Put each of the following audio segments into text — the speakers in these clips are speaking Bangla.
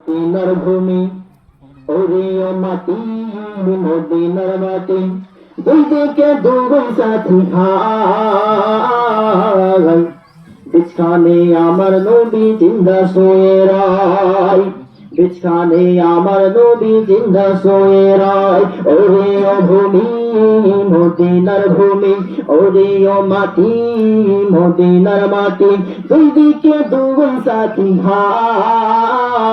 মদিনার ভূমি ওরে ও মাটি মদিনার মাটি দুই দিকে দুই সাথী ভাই বিছখানে আমার নবী জিন্দা শুয়ে রায় বিছখানে আমার নবী জিন্দা শুয়ে রায় ওরে ও ভূমি মদিনার ভূমি ওরে ও মাটি মদিনার মাটি দুই দিকে দুই সাথী ভাই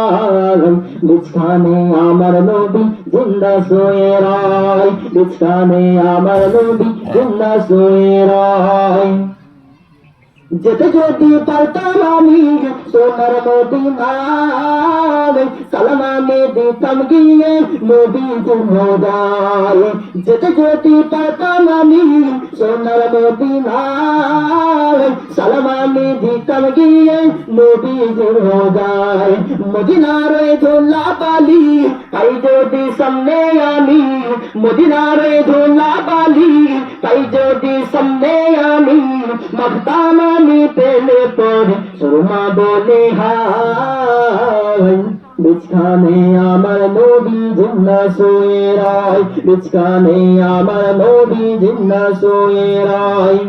বিছখানে আমার নবী জিন্দা শুয়ে রায় বিছখানে আমার নবী জিন্দা শুয়ে রায় যেতে যদি পারতাম আমি সোনার মদিনায় সালাম আমি দিতাম গিয়ে নবীজির রোজায় যেতে যদি পারতাম আমি সোনার মদিনায় সালাম আমি দিতাম গিয়ে নবীজির রোজায় মদিনার ধুলা বালি পাই যদি সামনে আমি মদিনার ধুলা বালি পাই যদি সামনে আমি মাখতাম আমি পেলে পরে সুরমা বলে হায় বিছখানে আমার নবী জিন্দা শুয়ে রায় বিছখানে আমার নবী জিন্দা শুয়ে রায়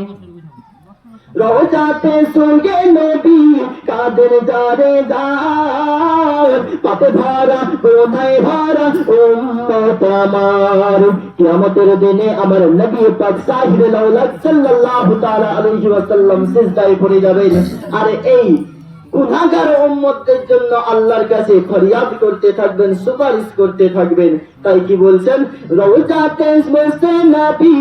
রোজাতে সঙ্গে নবী কাদের যারে যায় পাপে ভরা গোনায় ভরা উম্মত আমার কিয়ামতের দিনে আমার নবী পাক সাহিবে লাউলাক সাল্লাল্লাহু তাআলা আলাইহি ওয়াসাল্লাম সিজদায় পড়ে যাবেন আর এই গুনাহগার উম্মতদের জন্য আল্লাহর কাছে ফরিয়াদ করতে থাকবেন সুপারিশ করতে থাকবেন তাই কি বলছেন রওজাতে বসে নবী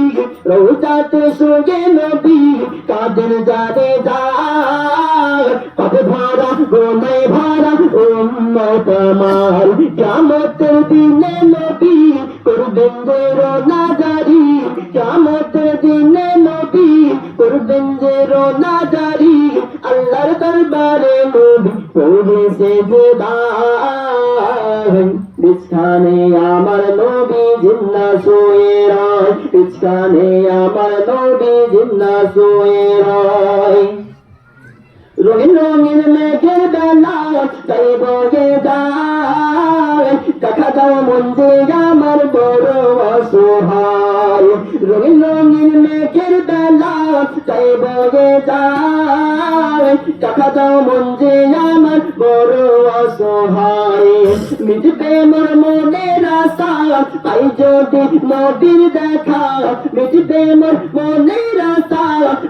রওজাতে সঙ্গে নবী কাদের যারে যায় পাপে ভরা গোনায় ভরা উম্মত আমার কিয়ামতের দিনে নবী করবেন যে রোজাদারি কিয়ামতের দিনে নবী করবেন যে রোজাদারি আল্লাহর দরবারে নবী পৌঁছে যেদায় বিছখানে আমার নবী জিন্দা শুয়ে রায় বিছখানে আমার নবী জিন্দা শুয়ে রায় রঙিন রঙিন মেঘের বেলা তাই বয়ে যায় দেখা দাও মন যে আমার বড় অসহায় রঙিন রঙিন মেঘের বেলা তাই বয়ে যায় দেখা দাও মন যে আমার বড় অসহায় মিটবে মোর মনের আশা পাই যদি নবীর দেখা মিটবে মোর মনের আশা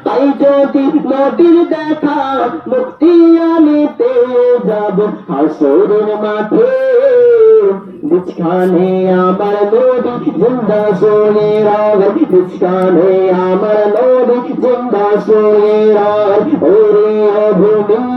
পাই যদি নবীর দেখা মুক্তি আমি পেয়ে যাব হাসরের মাঠে বিছখানে আমার নবী জিন্দা শুয়ে রায় বিছখানে আমার নবী জিন্দা শুয়ে রায় ওরে ভূমি